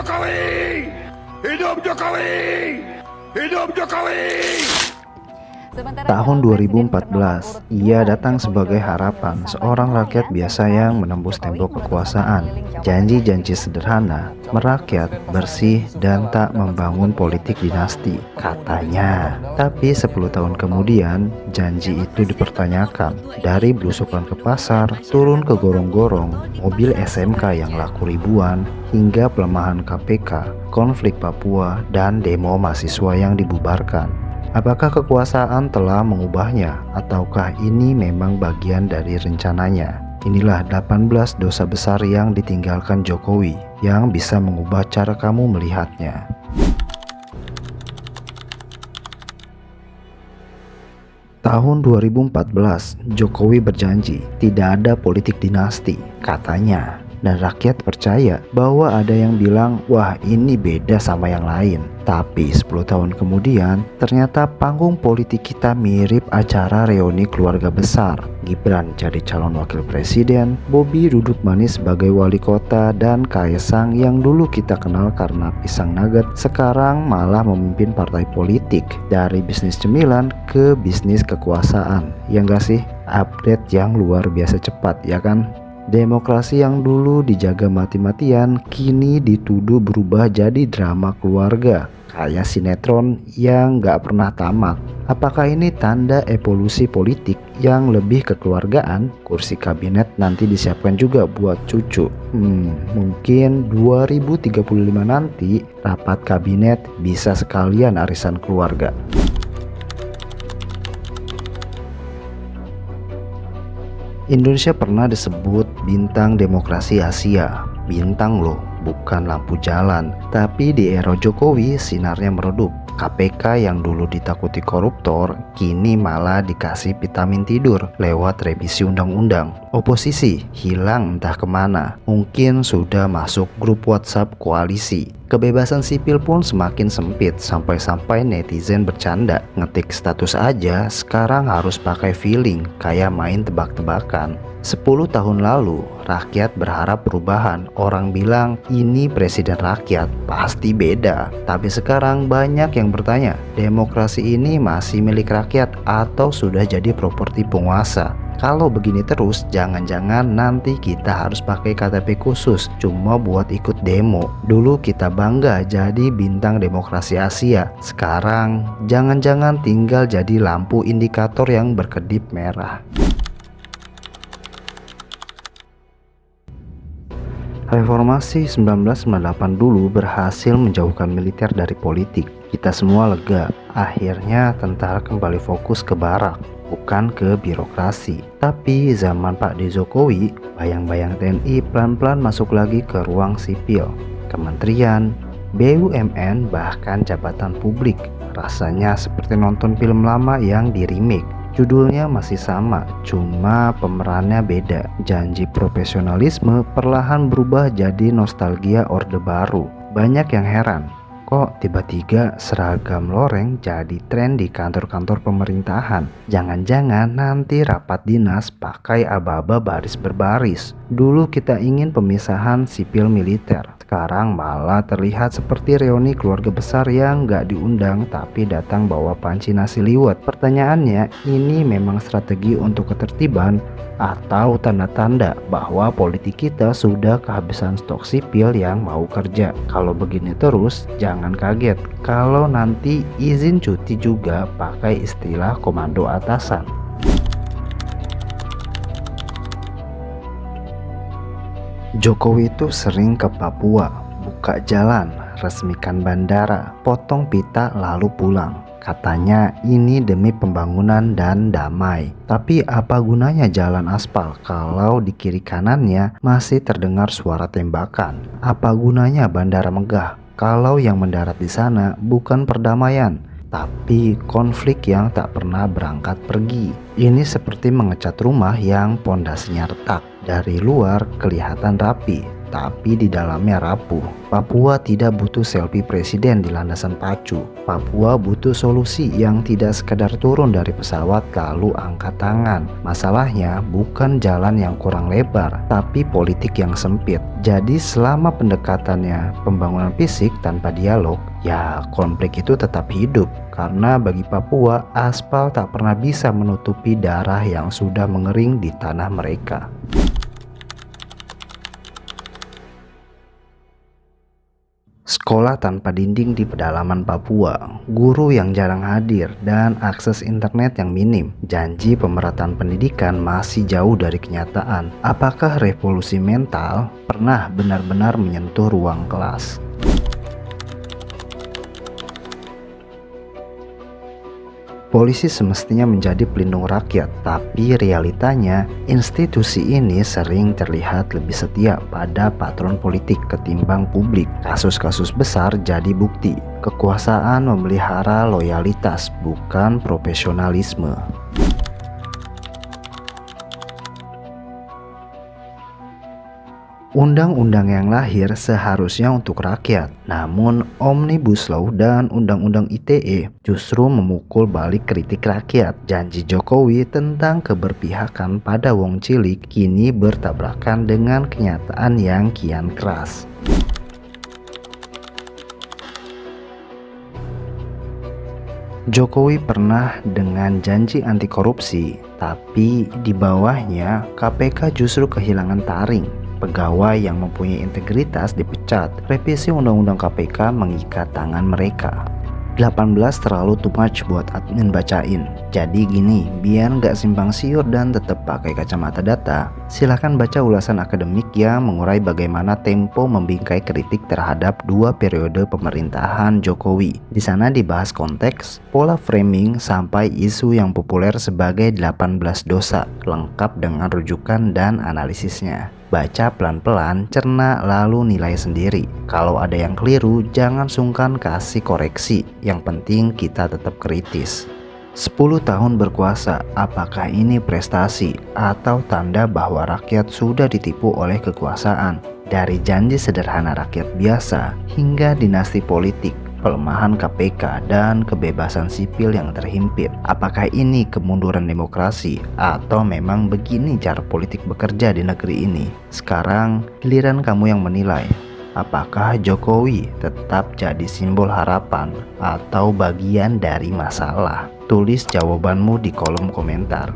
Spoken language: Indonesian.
Jokowi! Hidup Jokowi! Hidup Jokowi! Tahun 2014, ia datang sebagai harapan seorang rakyat biasa yang menembus tembok kekuasaan. Janji-janji sederhana, merakyat, bersih, dan tak membangun politik dinasti, katanya. Tapi 10 tahun kemudian, janji itu dipertanyakan. Dari belusukan ke pasar, turun ke gorong-gorong, mobil SMK yang laku ribuan, hingga pelemahan KPK, konflik Papua, dan demo mahasiswa yang dibubarkan. Apakah kekuasaan telah mengubahnya, ataukah ini memang bagian dari rencananya? Inilah 18 dosa besar yang ditinggalkan Jokowi, yang bisa mengubah cara kamu melihatnya. Tahun 2014, Jokowi berjanji tidak ada politik dinasti, katanya. Dan rakyat percaya bahwa ada yang bilang, wah ini beda sama yang lain. Tapi 10 tahun kemudian, ternyata panggung politik kita mirip acara reuni keluarga besar. Gibran jadi calon wakil presiden, Bobi duduk manis sebagai wali kota, dan Kaesang yang dulu kita kenal karena pisang nugget, sekarang malah memimpin partai politik. Dari bisnis cemilan ke bisnis kekuasaan. Ya enggak sih? Update yang luar biasa cepat, ya kan? Demokrasi yang dulu dijaga mati-matian kini dituduh berubah jadi drama keluarga, kayak sinetron yang gak pernah tamat. Apakah ini tanda evolusi politik yang lebih kekeluargaan? Kursi kabinet nanti disiapkan juga buat cucu. Mungkin 2035 nanti rapat kabinet bisa sekalian arisan keluarga. Indonesia pernah disebut bintang demokrasi Asia. Bintang loh, bukan lampu jalan. Tapi di era Jokowi sinarnya meredup. KPK yang dulu ditakuti koruptor kini malah dikasih vitamin tidur lewat revisi undang-undang. Oposisi hilang entah kemana, mungkin sudah masuk grup WhatsApp koalisi. Kebebasan sipil pun semakin sempit, sampai-sampai netizen bercanda, ngetik status aja sekarang harus pakai feeling kayak main tebak-tebakan. 10 tahun lalu, rakyat berharap perubahan. Orang bilang ini presiden rakyat, pasti beda. Tapi sekarang banyak yang bertanya, demokrasi ini masih milik rakyat atau sudah jadi properti penguasa? Kalau begini terus, jangan-jangan nanti kita harus pakai KTP khusus cuma buat ikut demo. Dulu kita bangga jadi bintang demokrasi Asia. Sekarang, jangan-jangan tinggal jadi lampu indikator yang berkedip merah. Reformasi 1998 dulu berhasil menjauhkan militer dari politik. Kita semua lega. Akhirnya tentara kembali fokus ke barak, bukan ke birokrasi. Tapi zaman Pak Jokowi, bayang-bayang TNI pelan-pelan masuk lagi ke ruang sipil. Kementerian, BUMN, bahkan jabatan publik. Rasanya seperti nonton film lama yang di remake. Judulnya masih sama, cuma pemerannya beda. Janji profesionalisme perlahan berubah jadi nostalgia orde baru. Banyak yang heran, kok tiba-tiba seragam loreng jadi tren di kantor-kantor pemerintahan? Jangan-jangan nanti rapat dinas pakai aba-aba baris berbaris. Dulu kita ingin pemisahan sipil militer, sekarang malah terlihat seperti reuni keluarga besar yang gak diundang tapi datang bawa panci nasi liwet. Pertanyaannya, ini memang strategi untuk ketertiban atau tanda-tanda bahwa politik kita sudah kehabisan stok sipil yang mau kerja? Kalau begini terus, jangan kaget kalau nanti izin cuti juga pakai istilah komando atasan. Jokowi itu sering ke Papua, buka jalan, resmikan bandara, potong pita lalu pulang. Katanya ini demi pembangunan dan damai. Tapi apa gunanya jalan aspal kalau di kiri kanannya masih terdengar suara tembakan? Apa gunanya bandara megah kalau yang mendarat di sana bukan perdamaian, tapi konflik yang tak pernah berangkat pergi? Ini seperti mengecat rumah yang pondasinya retak. Dari luar kelihatan rapi, tapi di dalamnya rapuh. Papua tidak butuh selfie presiden di landasan pacu. Papua butuh solusi yang tidak sekedar turun dari pesawat lalu angkat tangan. Masalahnya bukan jalan yang kurang lebar, tapi politik yang sempit. Jadi selama pendekatannya pembangunan fisik tanpa dialog, ya konflik itu tetap hidup. Karena bagi Papua, aspal tak pernah bisa menutupi darah yang sudah mengering di tanah mereka. Sekolah tanpa dinding di pedalaman Papua, guru yang jarang hadir, dan akses internet yang minim. Janji pemerataan pendidikan masih jauh dari kenyataan. Apakah revolusi mental pernah benar-benar menyentuh ruang kelas? Polisi semestinya menjadi pelindung rakyat, tapi realitanya institusi ini sering terlihat lebih setia pada patron politik ketimbang publik. Kasus-kasus besar jadi bukti. Kekuasaan memelihara loyalitas, bukan profesionalisme. Undang-undang yang lahir seharusnya untuk rakyat, namun Omnibus Law dan Undang-Undang ITE justru memukul balik kritik rakyat. Janji Jokowi tentang keberpihakan pada wong cilik kini bertabrakan dengan kenyataan yang kian keras. Jokowi pernah dengan janji anti korupsi, tapi di bawahnya KPK justru kehilangan taring. Pegawai yang mempunyai integritas dipecat. Revisi Undang-Undang KPK mengikat tangan mereka. 18 terlalu too much buat admin bacain. Jadi gini, biar nggak simpang siur dan tetap pakai kacamata data, silahkan baca ulasan akademik yang mengurai bagaimana Tempo membingkai kritik terhadap 2 periode pemerintahan Jokowi. Di sana dibahas konteks, pola framing, sampai isu yang populer sebagai 18 dosa, lengkap dengan rujukan dan analisisnya. Baca pelan-pelan, cerna, lalu nilai sendiri. Kalau ada yang keliru, jangan sungkan kasih koreksi. Yang penting kita tetap kritis. 10 tahun berkuasa, apakah ini prestasi atau tanda bahwa rakyat sudah ditipu oleh kekuasaan? Dari janji sederhana rakyat biasa hingga dinasti politik, pelemahan KPK, dan kebebasan sipil yang terhimpit. Apakah ini kemunduran demokrasi atau memang begini cara politik bekerja di negeri ini? Sekarang giliran kamu yang menilai. Apakah Jokowi tetap jadi simbol harapan atau bagian dari masalah? Tulis jawabanmu di kolom komentar.